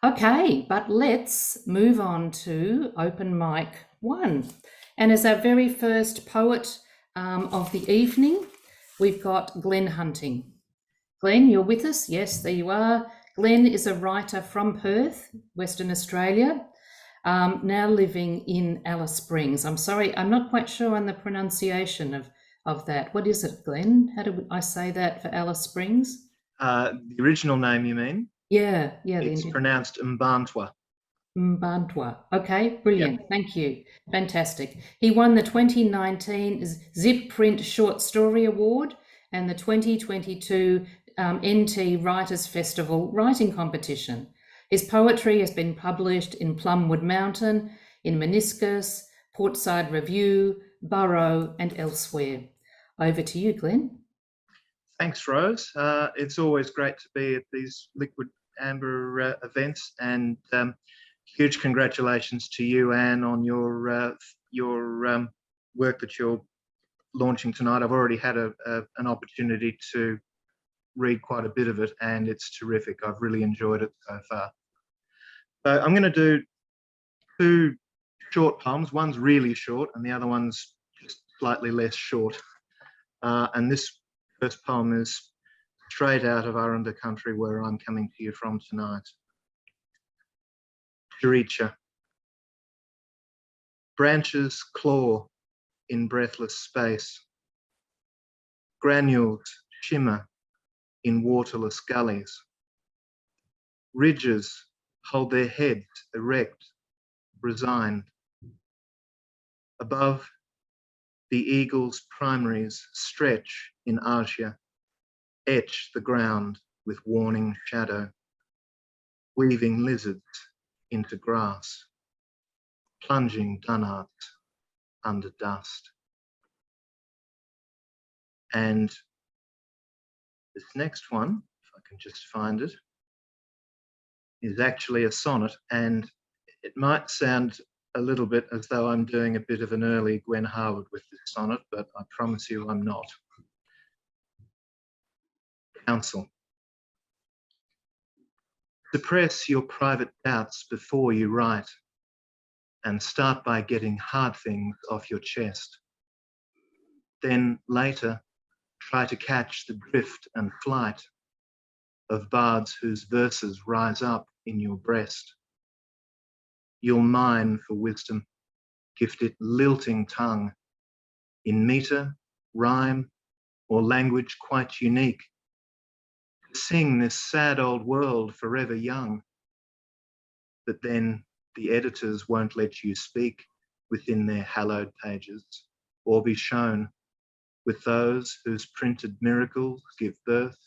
Okay, but let's move on to open mic 1. And as our very first poet of the evening, we've got Glenn Hunting. Glenn, you're with us? Yes, there you are. Glenn is a writer from Perth, Western Australia, now living in Alice Springs. I'm sorry, I'm not quite sure on the pronunciation of that. What is it, Glenn? How do I say that for Alice Springs? The original name, you mean? Yeah. It's pronounced Mbantwa. Mbantwa. Okay, brilliant. Yep. Thank you. Fantastic. He won the 2019 Zip Print Short Story Award and the 2022 NT Writers Festival Writing Competition. His poetry has been published in Plumwood Mountain, in Meniscus, Portside Review, Burrow, and elsewhere. Over to you, Glenn. Thanks, Rose. It's always great to be at these Liquid Amber events, and huge congratulations to you, Anne, on your work that you're launching tonight. I've already had an opportunity to read quite a bit of it, and it's terrific. I've really enjoyed it so far. So I'm going to do 2 short poems. One's really short, and the other one's just slightly less short. And this first poem is straight out of Arunda country, where I'm coming to you from tonight. Jericha. Branches claw in breathless space. Granules shimmer in waterless gullies. Ridges hold their heads erect, resigned. Above, the eagle's primaries stretch in azure, etch the ground with warning shadow, weaving lizards into grass, plunging dunarts under dust. And this next one, if I can just find it, is actually a sonnet, and it might sound a little bit as though I'm doing a bit of an early Gwen Harwood with this sonnet, but I promise you I'm not. Counsel. Suppress your private doubts before you write, and start by getting hard things off your chest. Then later, try to catch the drift and flight of bards whose verses rise up in your breast. You'll mine for wisdom, gift it lilting tongue, in metre, rhyme, or language quite unique. Sing this sad old world forever young. But then the editors won't let you speak within their hallowed pages, or be shown with those whose printed miracles give birth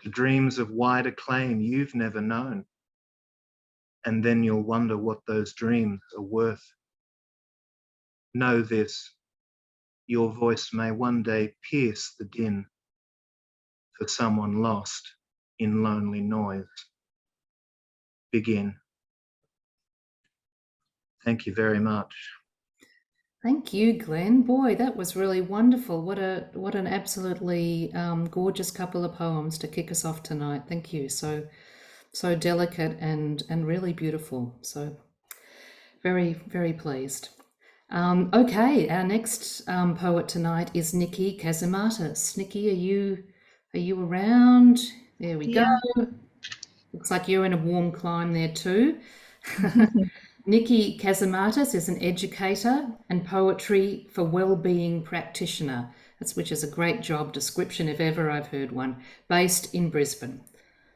to dreams of wide acclaim you've never known. And then you'll wonder what those dreams are worth. Know this, your voice may one day pierce the din for someone lost in lonely noise. Begin. Thank you very much. Thank you, Glenn. Boy, that was really wonderful. What an absolutely gorgeous couple of poems to kick us off tonight. Thank you. So delicate and really beautiful. So very, very pleased. Okay, our next poet tonight is Nikki Kazamatis. Nikki, are you around? There we go. Looks like you're in a warm clime there too. Nikki Kazamatis is an educator and poetry for well-being practitioner, which is a great job description if ever I've heard one, based in Brisbane.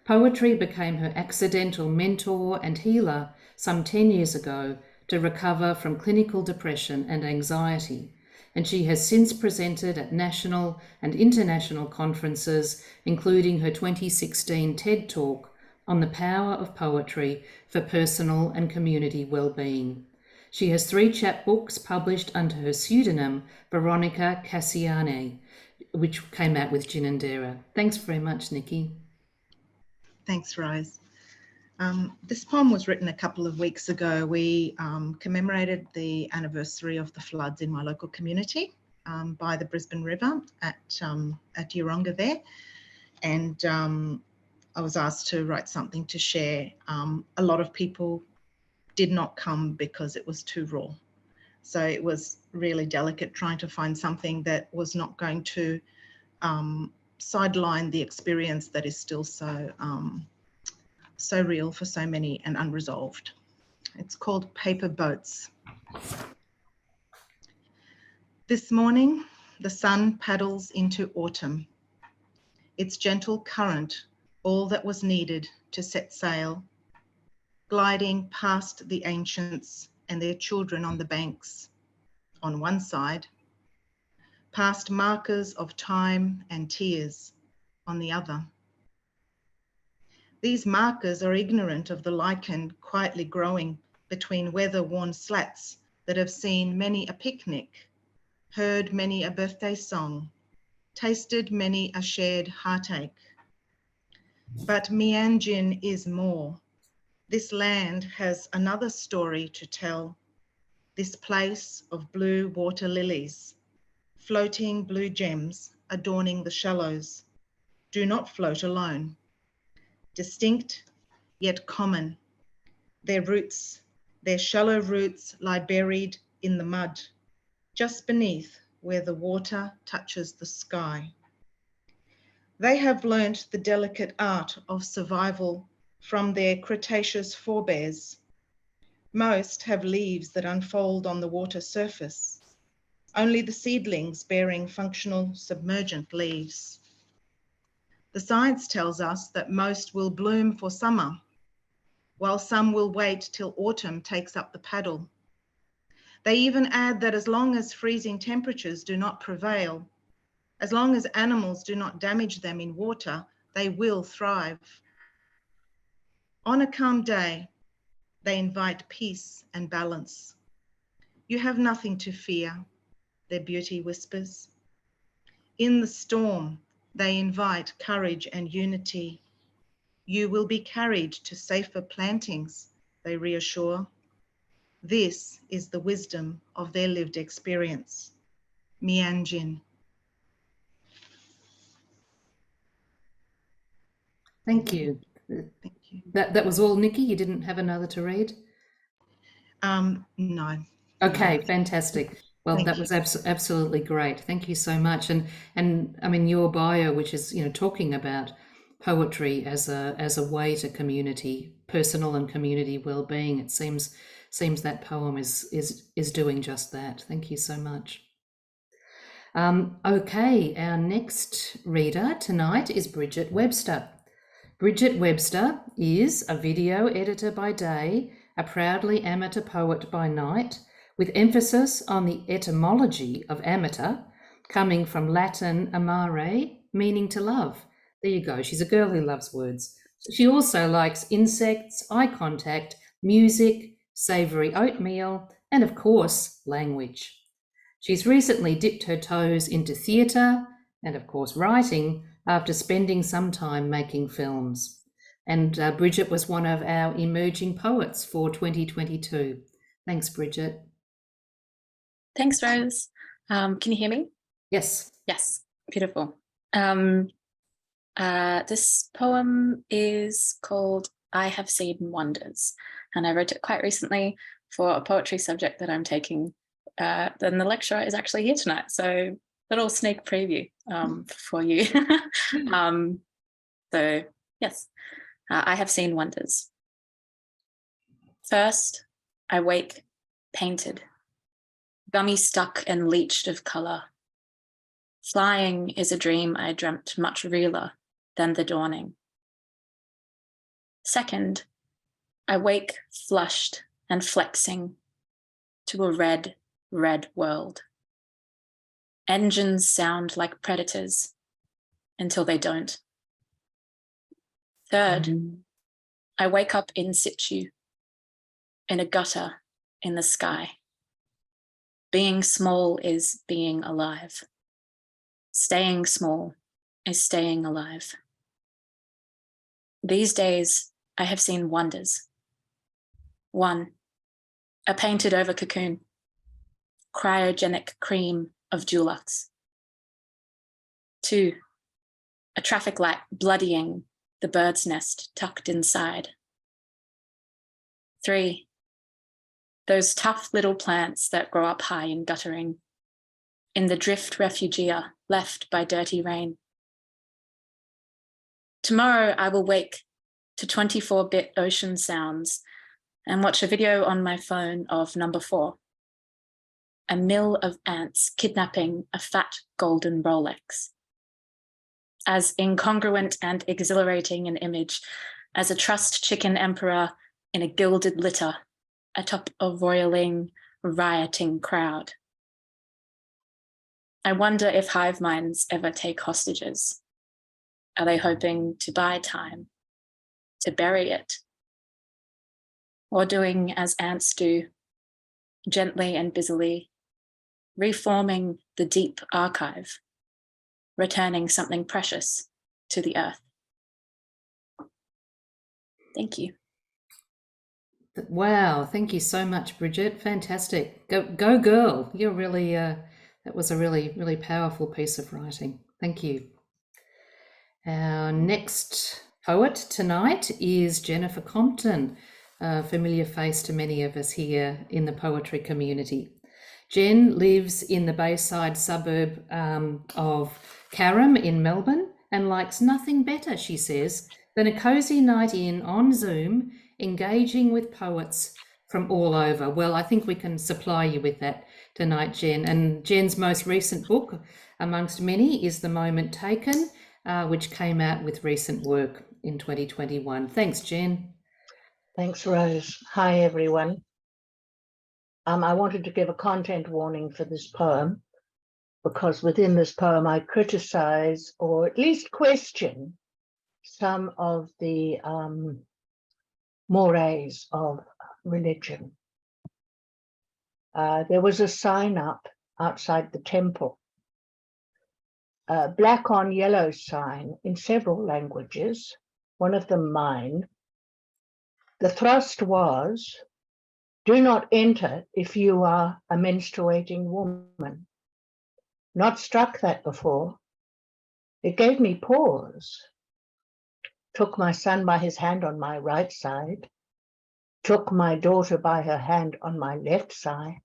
Poetry became her accidental mentor and healer some 10 years ago to recover from clinical depression and anxiety, and she has since presented at national and international conferences, including her 2016 TED Talk on the power of poetry for personal and community well-being. She has 3 chapbooks published under her pseudonym Veronica Cassiane, which came out with Ginninderra. Thanks very much, Nikki. Thanks, Rose. This poem was written a couple of weeks ago. We commemorated the anniversary of the floods in my local community by the Brisbane River at Yeronga there. And I was asked to write something to share. A lot of people did not come because it was too raw. So it was really delicate trying to find something that was not going to sideline the experience that is still so real for so many and unresolved. It's called Paper Boats. This morning, the sun paddles into autumn. Its gentle current, all that was needed to set sail, gliding past the ancients and their children on the banks, on one side, past markers of time and tears on the other. These markers are ignorant of the lichen quietly growing between weather-worn slats that have seen many a picnic, heard many a birthday song, tasted many a shared heartache. But Mianjin is more. This land has another story to tell. This place of blue water lilies, floating blue gems adorning the shallows, do not float alone. Distinct, yet common. Their roots, their shallow roots lie buried in the mud, just beneath where the water touches the sky. They have learnt the delicate art of survival from their Cretaceous forebears. Most have leaves that unfold on the water surface, only the seedlings bearing functional submergent leaves. The science tells us that most will bloom for summer, while some will wait till autumn takes up the paddle. They even add that as long as freezing temperatures do not prevail, as long as animals do not damage them in water, they will thrive. On a calm day, they invite peace and balance. You have nothing to fear, their beauty whispers. In the storm, they invite courage and unity. You will be carried to safer plantings, they reassure. This is the wisdom of their lived experience. Mianjin. Thank you. Thank you. That was all, Nikki? You didn't have another to read? No. Okay, No. fantastic. Well, Thank that you. was absolutely great. Thank you so much. And I mean, your bio, which is, you know, talking about poetry as a way to community, personal and community well-being, it seems that poem is doing just that. Thank you so much. Okay, our next reader tonight is Bridget Webster. Bridget Webster is a video editor by day, a proudly amateur poet by night, with emphasis on the etymology of amateur, coming from Latin amare, meaning to love. There you go, she's a girl who loves words. She also likes insects, eye contact, music, savoury oatmeal, and of course, language. She's recently dipped her toes into theatre and, of course, writing after spending some time making films. And Bridget was one of our emerging poets for 2022. Thanks, Bridget. Thanks, Rose. Can you hear me? Yes. Yes, beautiful. This poem is called I Have Seen Wonders, and I wrote it quite recently for a poetry subject that I'm taking. Then the lecturer is actually here tonight, so little sneak preview for you. So yes, I have seen wonders. First, I wake painted, gummy stuck and leached of colour. Flying is a dream I dreamt much realer than the dawning. Second, I wake flushed and flexing to a red, red world. Engines sound like predators until they don't. Third, I wake up in situ, in a gutter in the sky. Being small is being alive. Staying small is staying alive. These days, I have seen wonders. 1, a painted over cocoon, cryogenic cream of Dulux. 2, a traffic light bloodying the bird's nest tucked inside. 3. Those tough little plants that grow up high in guttering, in the drift refugia left by dirty rain. Tomorrow I will wake to 24-bit ocean sounds and watch a video on my phone of number 4, a mill of ants kidnapping a fat golden Rolex. As incongruent and exhilarating an image as a trussed chicken emperor in a gilded litter atop a roiling, rioting crowd. I wonder if hive minds ever take hostages. Are they hoping to buy time, to bury it? Or doing as ants do, gently and busily, reforming the deep archive, returning something precious to the earth? Thank you. Wow, thank you so much, Bridget. Fantastic. Go girl. You're really, that was a really, really powerful piece of writing. Thank you. Our next poet tonight is Jennifer Compton, a familiar face to many of us here in the poetry community. Jen lives in the Bayside suburb of Carrum in Melbourne and likes nothing better, she says, than a cosy night in on Zoom, engaging with poets from all over. Well, I think we can supply you with that tonight, Jen. And Jen's most recent book, amongst many, is The Moment Taken, which came out with recent work in 2021. Thanks, Jen. Thanks, Rose. Hi, everyone. I wanted to give a content warning for this poem because within this poem I criticize or at least question some of the mores of religion. There was a sign up outside the temple, a black on yellow sign in several languages, one of them mine. The thrust was, do not enter if you are a menstruating woman. Not struck that before. It gave me pause. Took my son by his hand on my right side, took my daughter by her hand on my left side.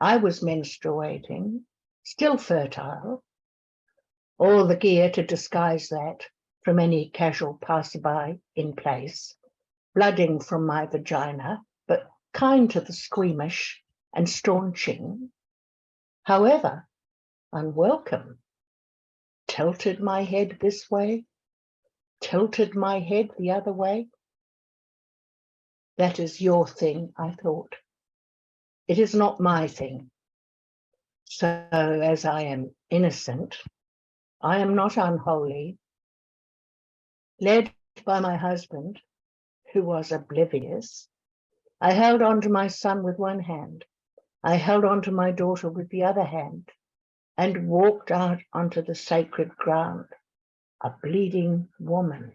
I was menstruating, still fertile, all the gear to disguise that from any casual passerby in place, blooding from my vagina, but kind to the squeamish and staunching. However, unwelcome, tilted my head this way, tilted my head the other way. That is your thing, I thought. It is not my thing. So as I am innocent, I am not unholy, led by my husband, who was oblivious, I held on to my son with one hand. I held on to my daughter with the other hand and walked out onto the sacred ground, a bleeding woman.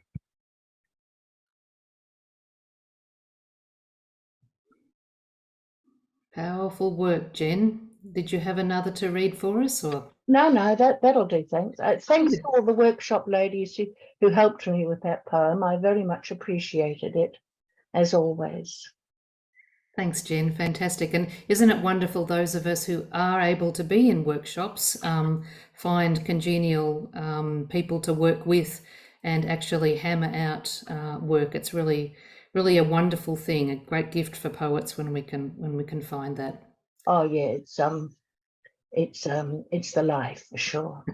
Powerful work, Jen. Did you have another to read for us, or? No, that'll do, thanks. Thanks to all the workshop ladies who helped me with that poem. I very much appreciated it, as always. Thanks, Jen. Fantastic. And isn't it wonderful, those of us who are able to be in workshops find congenial people to work with and actually hammer out work. It's really, really a wonderful thing, a great gift for poets when we can find that. Oh yeah, it's the life for sure.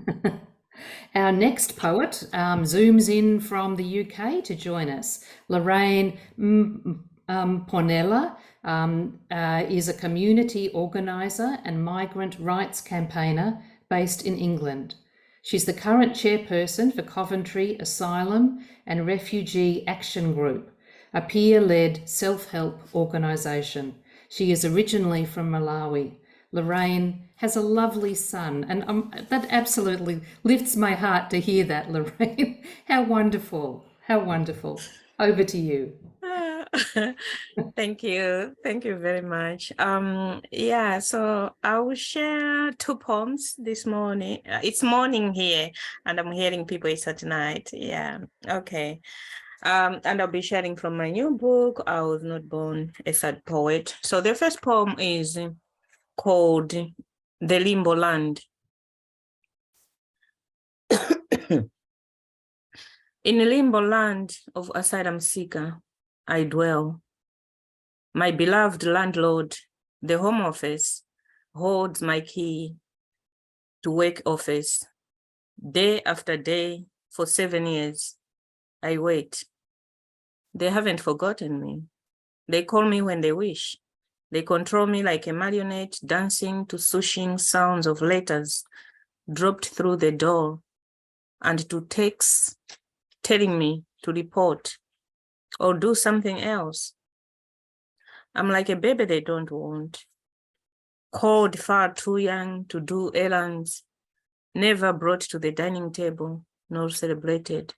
Our next poet zooms in from the UK to join us. Lorraine Ponella is a community organiser and migrant rights campaigner based in England. She's the current chairperson for Coventry Asylum and Refugee Action Group, a peer-led self-help organisation. She is originally from Malawi. Lorraine has a lovely son, and that absolutely lifts my heart to hear that, Lorraine. How wonderful, how wonderful. Over to you. Thank you. Thank you very much. Yeah, so I will share 2 poems this morning. It's morning here, and I'm hearing people it's at night. Yeah, okay. And I'll be sharing from my new book, I Was Not Born a Sad Poet. So the first poem is called The Limbo Land. In a limbo land of asylum seeker, I dwell. My beloved landlord, the Home Office, holds my key to work office. Day after day, for 7 years, I wait. They haven't forgotten me. They call me when they wish. They control me like a marionette, dancing to soothing sounds of letters dropped through the door, and to texts telling me to report or do something else. I'm like a baby they don't want, called far too young to do errands, never brought to the dining table, nor celebrated.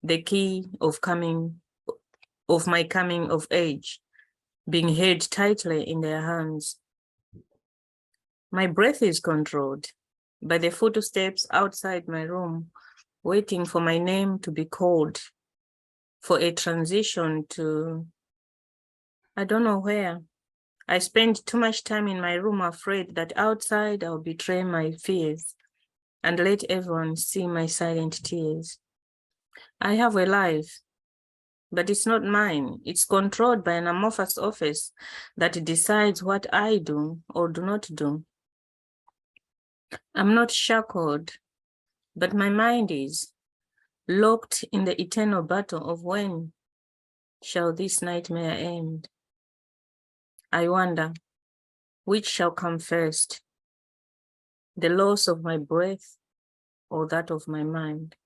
The key of my coming of age, being held tightly in their hands. My breath is controlled by the footsteps outside my room, waiting for my name to be called, for a transition to, I don't know where. I spend too much time in my room afraid that outside I'll betray my fears and let everyone see my silent tears. I have a life, but it's not mine. It's controlled by an amorphous office that decides what I do or do not do. I'm not shackled, but my mind is locked in the eternal battle of when shall this nightmare end? I wonder, which shall come first, the loss of my breath or that of my mind?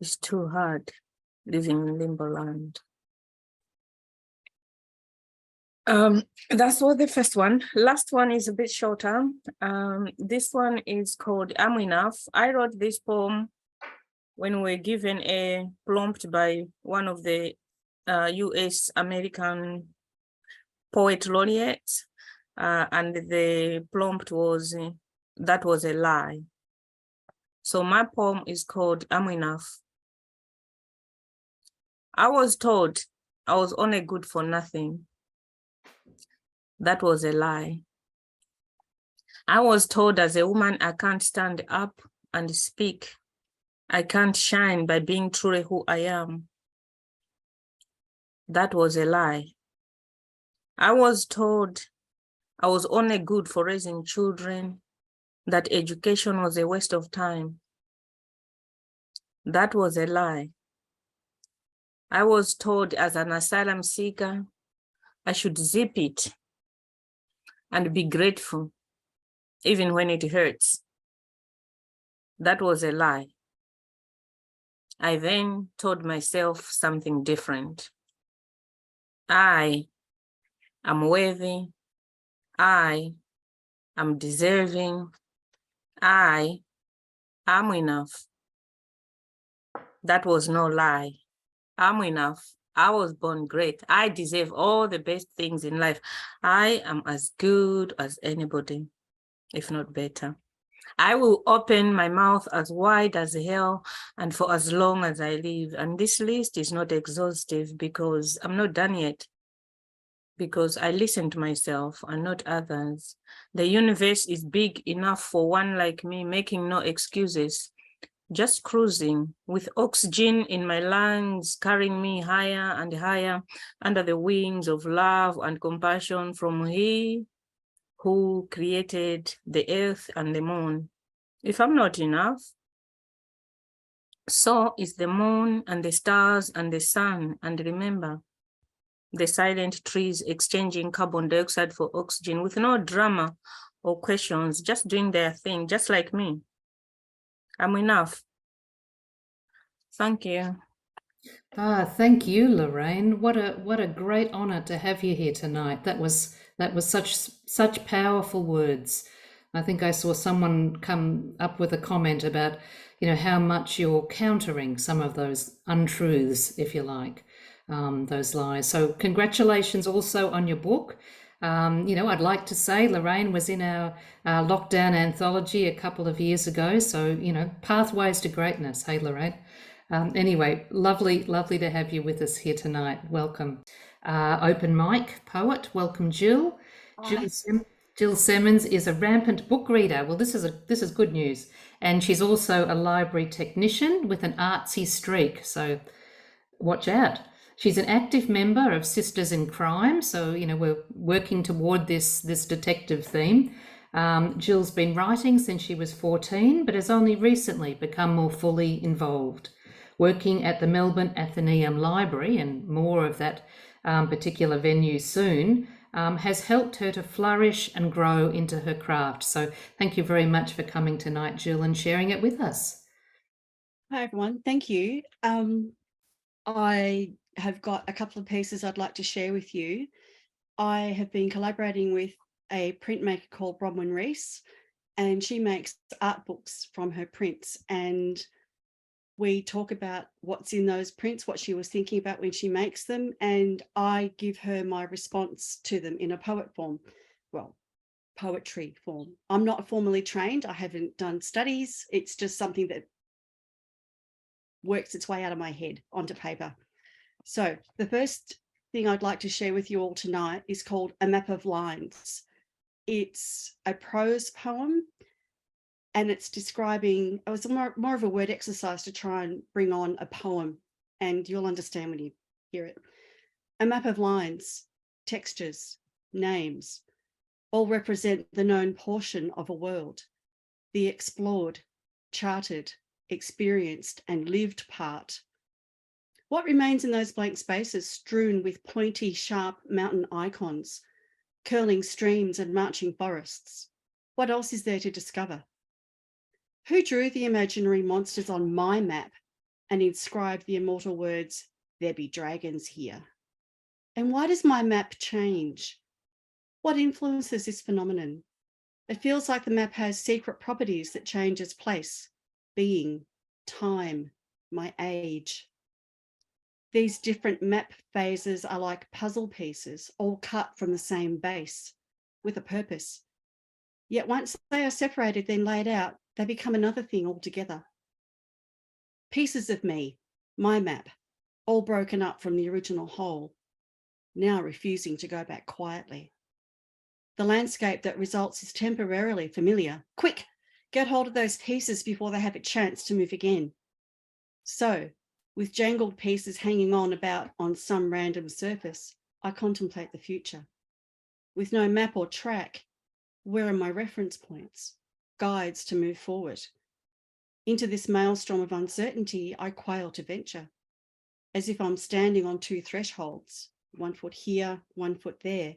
It's too hard living in limbo land. That's what the first one. Last one is a bit shorter. This one is called I'm Enough. I wrote this poem when we were given a prompt by one of the US American poet laureates, and the prompt was, that was a lie. So my poem is called I'm Enough. I was told I was only good for nothing. That was a lie. I was told as a woman, I can't stand up and speak. I can't shine by being truly who I am. That was a lie. I was told I was only good for raising children, that education was a waste of time. That was a lie. I was told as an asylum seeker, I should zip it and be grateful, even when it hurts. That was a lie. I then told myself something different. I am worthy. I am deserving. I am enough. That was no lie. I'm enough. I was born great. I deserve all the best things in life. I am as good as anybody, if not better. I will open my mouth as wide as hell and for as long as I live. And this list is not exhaustive because I'm not done yet, because I listen to myself and not others. The universe is big enough for one like me, making no excuses, just cruising with oxygen in my lungs, carrying me higher and higher under the wings of love and compassion from He who created the earth and the moon. If I'm not enough, so is the moon and the stars and the sun. And remember, the silent trees exchanging carbon dioxide for oxygen with no drama or questions, just doing their thing, just like me. I'm enough. Thank you. Thank you, Lorraine. What a great honor to have you here tonight. That was such powerful words. I think I saw someone come up with a comment about, how much you're countering some of those untruths, if you like. those lies. So congratulations also on your book. I'd like to say Lorraine was in our lockdown anthology a couple of years ago. So, pathways to greatness. Hey, Lorraine. Anyway, lovely to have you with us here tonight. Welcome. Open mic poet. Welcome, Jill. Jill Simmons is a rampant book reader. Well, this is good news. And she's also a library technician with an artsy streak. So watch out. She's an active member of Sisters in Crime. So, we're working toward this detective theme. Jill's been writing since she was 14, but has only recently become more fully involved. Working at the Melbourne Athenaeum Library, and more of that particular venue soon, has helped her to flourish and grow into her craft. So thank you very much for coming tonight, Jill, and sharing it with us. Hi, everyone. Thank you. I have got a couple of pieces I'd like to share with you. I have been collaborating with a printmaker called Bronwyn Rees, and she makes art books from her prints. And we talk about what's in those prints, what she was thinking about when she makes them, and I give her my response to them in a poetry form. I'm not formally trained. I haven't done studies. It's just something that works its way out of my head onto paper. So the first thing I'd like to share with you all tonight is called A Map of Lines. It's a prose poem, and it's describing, it was more of a word exercise to try and bring on a poem, and you'll understand when you hear it. A map of lines, textures, names, all represent the known portion of a world, the explored, charted, experienced and lived part. What remains in those blank spaces strewn with pointy, sharp mountain icons, curling streams and marching forests? What else is there to discover? Who drew the imaginary monsters on my map and inscribed the immortal words, "There be dragons here"? And why does my map change? What influences this phenomenon? It feels like the map has secret properties that change its place, being, time, my age. These different map phases are like puzzle pieces, all cut from the same base, with a purpose. Yet once they are separated, then laid out, they become another thing altogether. Pieces of me, my map, all broken up from the original whole, now refusing to go back quietly. The landscape that results is temporarily familiar. Quick, get hold of those pieces before they have a chance to move again. So, with jangled pieces hanging on about on some random surface, I contemplate the future. With no map or track, where are my reference points, guides to move forward? Into this maelstrom of uncertainty, I quail to venture, as if I'm standing on two thresholds, 1 foot here, 1 foot there,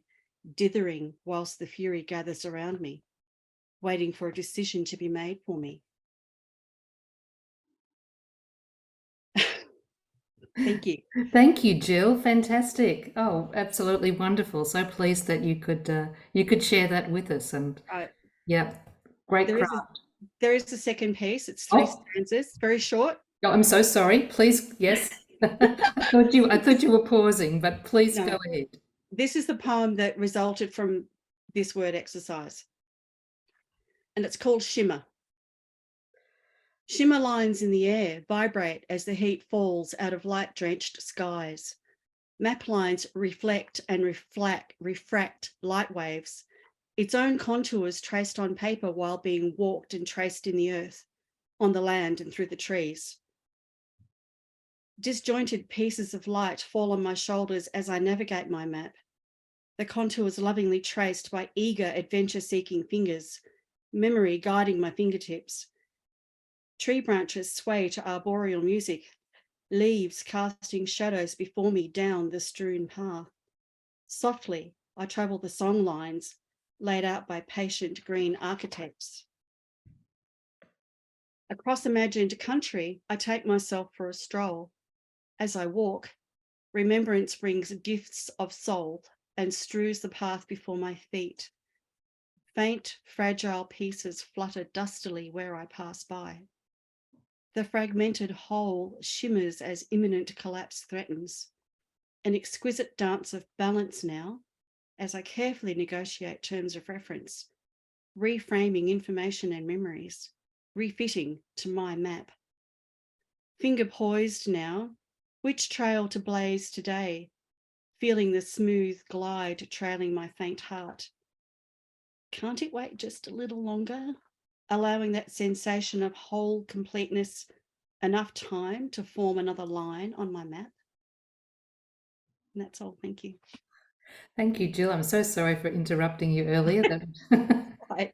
dithering whilst the fury gathers around me, waiting for a decision to be made for me. Thank you. Thank you, Jill. Fantastic. Oh, absolutely wonderful. So pleased that you could share that with us. And yeah, great craft. There is a second piece. It's 3 stanzas, very short. Oh, I'm so sorry. Please, yes. I thought you were pausing, but please go ahead. This is the poem that resulted from this word exercise, and it's called Shimmer. Shimmer lines in the air vibrate as the heat falls out of light-drenched skies. Map lines reflect and refract light waves, its own contours traced on paper while being walked and traced in the earth, on the land and through the trees. Disjointed pieces of light fall on my shoulders as I navigate my map, the contours lovingly traced by eager adventure-seeking fingers, memory guiding my fingertips. Tree branches sway to arboreal music, leaves casting shadows before me down the strewn path. Softly, I travel the song lines laid out by patient green architects. Across imagined country, I take myself for a stroll. As I walk, remembrance brings gifts of soul and strews the path before my feet. Faint, fragile pieces flutter dustily where I pass by. The fragmented whole shimmers as imminent collapse threatens. an exquisite dance of balance now as I carefully negotiate terms of reference, reframing information and memories, refitting to my map. Finger poised now, which trail to blaze today, feeling the smooth glide trailing my faint heart. Can't it wait just a little longer, allowing that sensation of whole completeness enough time to form another line on my map? And that's all. Thank you. Thank you, Jill. I'm so sorry for interrupting you earlier. Right.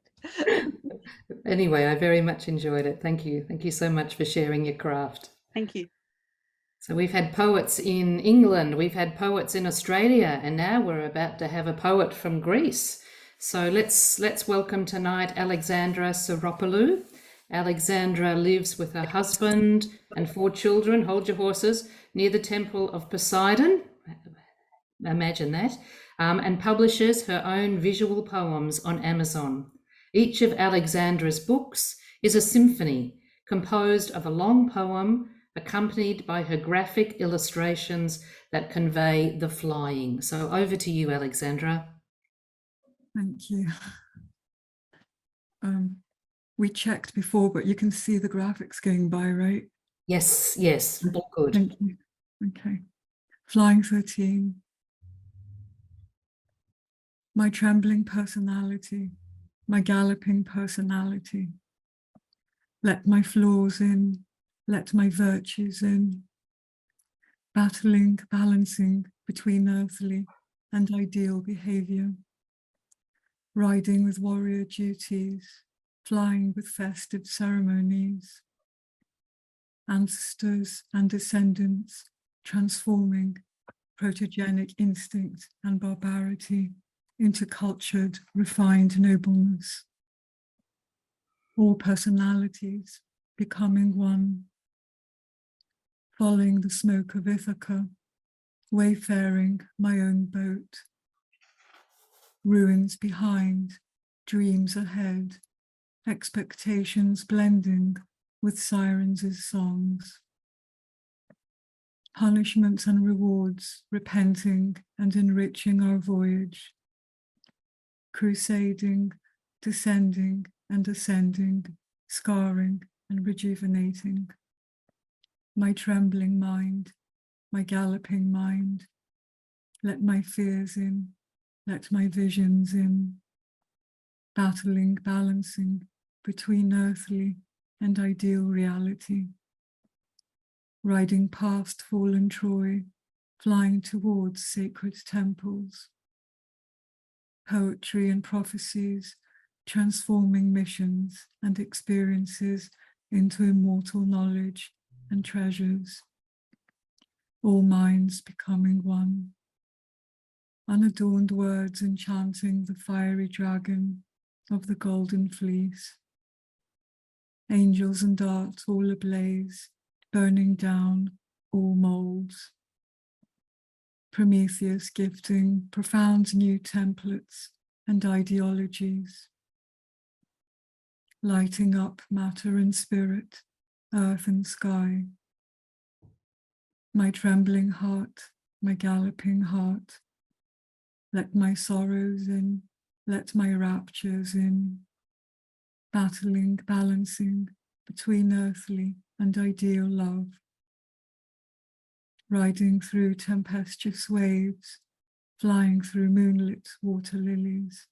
Anyway, I very much enjoyed it. Thank you. Thank you so much for sharing your craft. Thank you. So we've had poets in England, we've had poets in Australia, and now we're about to have a poet from Greece. So let's welcome tonight Alexandra Soropoulou. Alexandra lives with her husband and 4 children, hold your horses, near the Temple of Poseidon. Imagine that. And publishes her own visual poems on Amazon. Each of Alexandra's books is a symphony composed of a long poem accompanied by her graphic illustrations that convey the flying. So over to you, Alexandra. Thank you. We checked before, but you can see the graphics going by, right? Yes, yes, all good. Thank you. Okay. Flying 13. My trembling personality, my galloping personality. Let my flaws in, let my virtues in. Battling, balancing between earthly and ideal behavior. Riding with warrior duties, flying with festive ceremonies. Ancestors and descendants transforming protogenic instinct and barbarity into cultured, refined nobleness. All personalities becoming one. Following the smoke of Ithaca, wayfaring my own boat. Ruins behind, dreams ahead, expectations blending with sirens' songs. Punishments and rewards, repenting and enriching our voyage. Crusading, descending and ascending, scarring and rejuvenating. My trembling mind, my galloping mind, let my fears in, let my visions in. Battling, balancing between earthly and ideal reality. Riding past fallen Troy, flying towards sacred temples. Poetry and prophecies, transforming missions and experiences into immortal knowledge and treasures. All minds becoming one. Unadorned words enchanting the fiery dragon of the golden fleece. Angels and darts all ablaze, burning down all molds. Prometheus gifting profound new templates and ideologies. Lighting up matter and spirit, earth and sky. My trembling heart, my galloping heart. Let my sorrows in, let my raptures in. Battling, balancing between earthly and ideal love. Riding through tempestuous waves, flying through moonlit water lilies.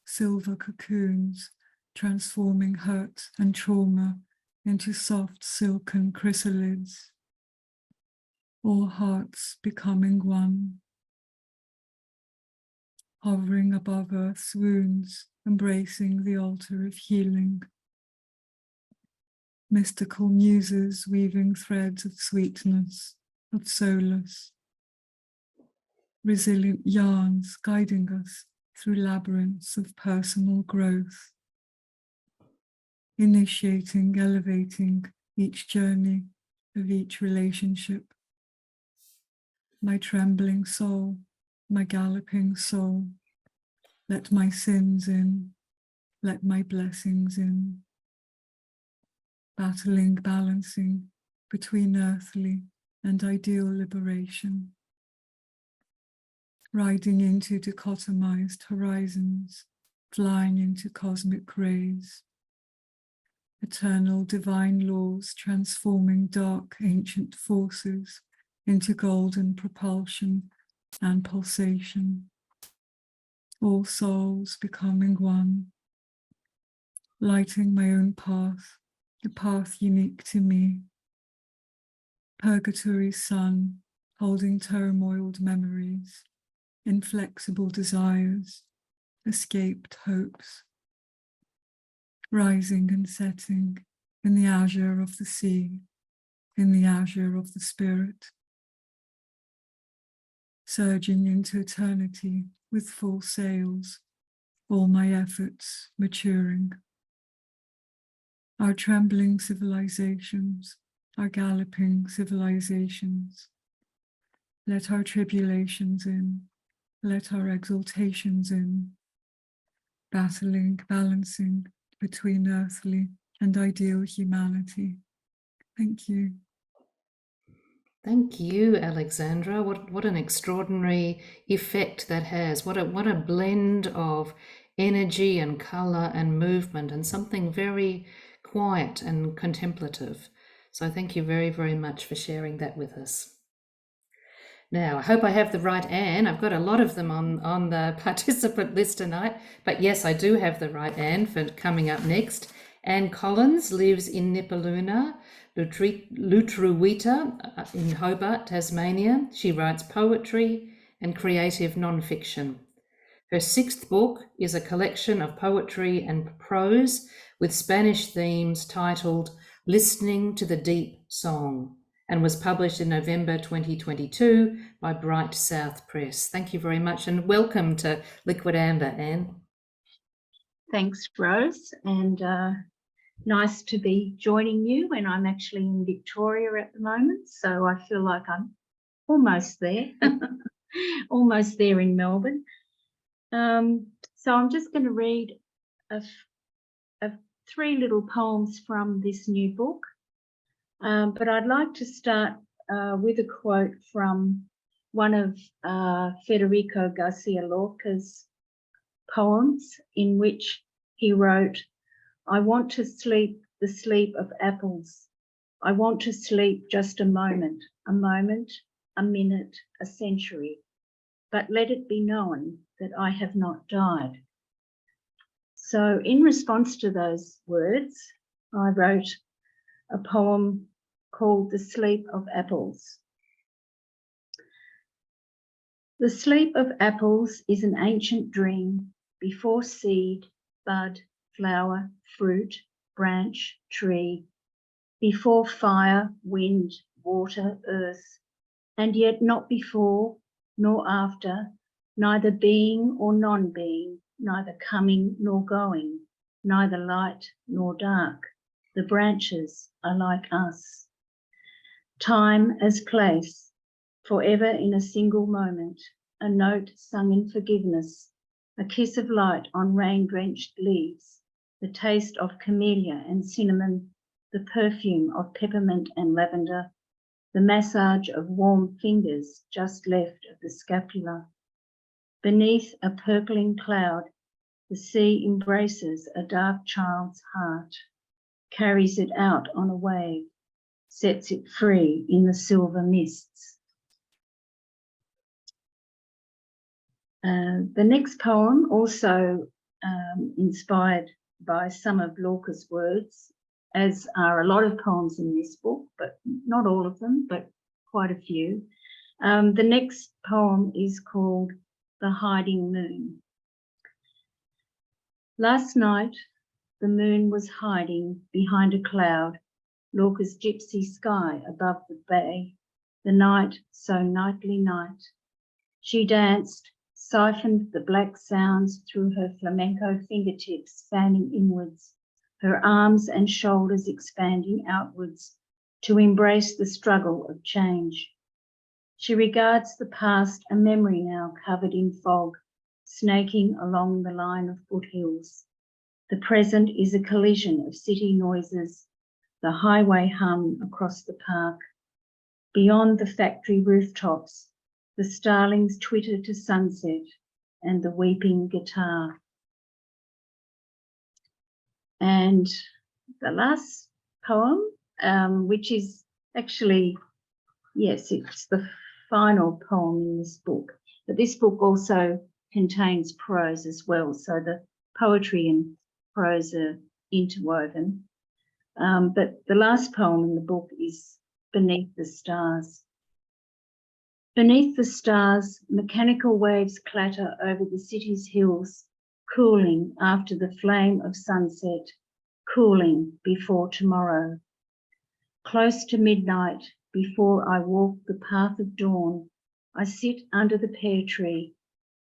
Silver cocoons, transforming hurt and trauma into soft silken chrysalids. All hearts becoming one. Hovering above earth's wounds, embracing the altar of healing. Mystical muses weaving threads of sweetness, of solace. Resilient yarns guiding us through labyrinths of personal growth. Initiating, elevating each journey of each relationship. My trembling soul, my galloping soul, let my sins in, let my blessings in. Battling, balancing between earthly and ideal liberation, riding into dichotomized horizons, flying into cosmic rays, eternal divine laws transforming dark ancient forces into golden propulsion and pulsation, all souls becoming one, lighting my own path, a path unique to me, purgatory sun holding turmoiled memories, inflexible desires, escaped hopes, rising and setting in the azure of the sea, in the azure of the spirit, surging into eternity with full sails, all my efforts maturing. Our trembling civilizations, our galloping civilizations, let our tribulations in, let our exaltations in, battling, balancing between earthly and ideal humanity. Thank you. Thank you, Alexandra. What an extraordinary effect that has. What a blend of energy and color and movement, and something very quiet and contemplative. So thank you very, very much for sharing that with us. Now, I hope I have the right Anne. I've got a lot of them on the participant list tonight, but yes, I do have the right Anne for coming up next. Anne Collins lives in Nipaluna, Lutruwita in Hobart, Tasmania. She writes poetry and creative non-fiction. Her 6th book is a collection of poetry and prose with Spanish themes titled Listening to the Deep Song, and was published in November 2022 by Bright South Press. Thank you very much, and welcome to Liquid Amber, Anne. Thanks, Rose, and nice to be joining you when I'm actually in Victoria at the moment, so I feel like I'm almost there, almost there in Melbourne. So I'm just going to read 3 little poems from this new book, but I'd like to start with a quote from one of Federico Garcia Lorca's poems, in which he wrote, "I want to sleep the sleep of apples. I want to sleep just a moment, a minute, a century. But let it be known that I have not died." So in response to those words, I wrote a poem called The Sleep of Apples. The sleep of apples is an ancient dream before seed, bud, flower, fruit, branch, tree, before fire, wind, water, earth, and yet not before nor after, neither being or non-being, neither coming nor going, neither light nor dark. The branches are like us. Time as place, forever in a single moment, a note sung in forgiveness, a kiss of light on rain-drenched leaves, the taste of camellia and cinnamon, the perfume of peppermint and lavender, the massage of warm fingers just left of the scapula. Beneath a purpling cloud, the sea embraces a dark child's heart, carries it out on a wave, sets it free in the silver mists. The next poem, also inspired by some of Lorca's words, as are a lot of poems in this book, but not all of them, but quite a few. The next poem is called The Hiding Moon. Last night, the moon was hiding behind a cloud, Lorca's gypsy sky above the bay, the night so nightly night. She danced, siphoned the black sounds through her flamenco fingertips, fanning inwards, her arms and shoulders expanding outwards to embrace the struggle of change. She regards the past a memory now covered in fog, snaking along the line of foothills. The present is a collision of city noises, the highway hum across the park, Beyond the factory rooftops, the starlings twitter to sunset and the weeping guitar. And the last poem, which is actually, yes, it's the final poem in this book. But this book also contains prose as well. So the poetry and prose are interwoven. But the last poem in the book is Beneath the Stars. Beneath the stars, mechanical waves clatter over the city's hills, cooling after the flame of sunset, cooling before tomorrow. Close to midnight, before I walk the path of dawn, I sit under the pear tree,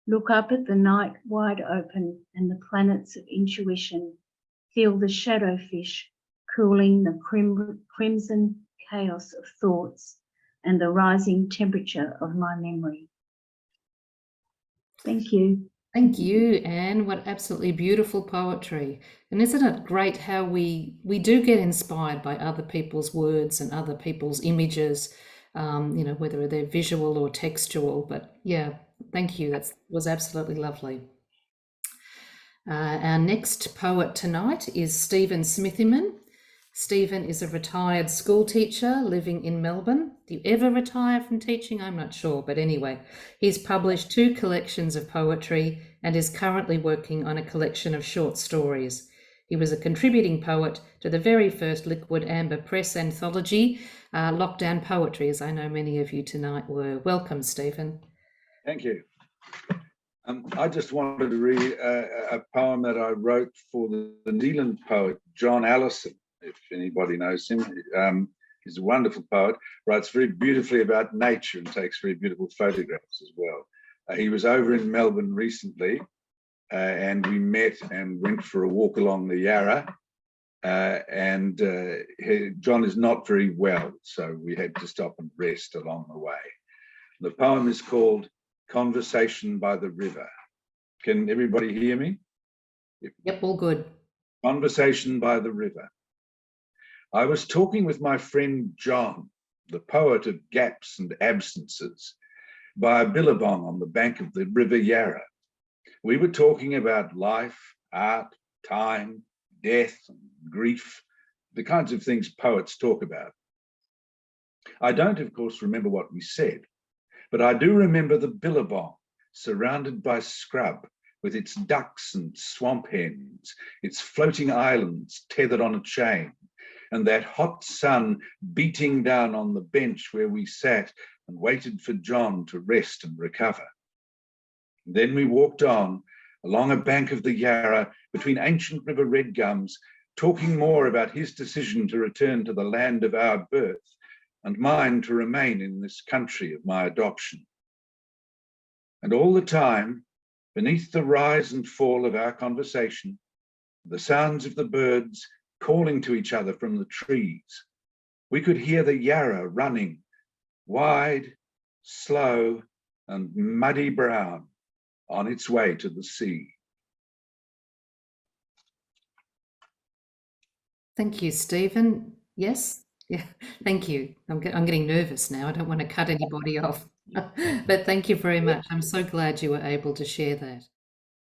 look up at the night wide open and the planets of intuition, feel the shadowfish cooling the crimson chaos of thoughts and the rising temperature of my memory. Thank you. Thank you, Anne. What absolutely beautiful poetry. And isn't it great how we do get inspired by other people's words and other people's images, you know, whether they're visual or textual. But yeah, thank you. That was absolutely lovely. Our next poet tonight is Stephen Smithyman. Stephen is a retired school teacher living in Melbourne. Do you ever retire from teaching? I'm not sure, but anyway, he's published 2 collections of poetry and is currently working on a collection of short stories. He was a contributing poet to the very first Liquid Amber Press anthology, Lockdown Poetry, as I know many of you tonight were. Welcome, Stephen. Thank you. I just wanted to read a poem that I wrote for the New Zealand poet, John Allison. If anybody knows him, he's a wonderful poet, writes very beautifully about nature and takes very beautiful photographs as well. He was over in Melbourne recently and we met and went for a walk along the Yarra. John is not very well, so we had to stop and rest along the way. The poem is called Conversation by the River. Can everybody hear me? Yep, all good. Conversation by the River. I was talking with my friend John, the poet of gaps and absences, by a billabong on the bank of the River Yarra. We were talking about life, art, time, death, and grief, the kinds of things poets talk about. I don't, of course, remember what we said, but I do remember the billabong surrounded by scrub with its ducks and swamp hens, its floating islands tethered on a chain, and that hot sun beating down on the bench where we sat and waited for John to rest and recover. Then we walked on along a bank of the Yarra between ancient river red gums, talking more about his decision to return to the land of our birth and mine to remain in this country of my adoption. And all the time, beneath the rise and fall of our conversation, the sounds of the birds calling to each other from the trees, we could hear the Yarra running, wide, slow, and muddy brown on its way to the sea. Thank you, Stephen. Yes? Yeah, thank you. I'm getting nervous now. I don't want to cut anybody off. But thank you very much. I'm so glad you were able to share that.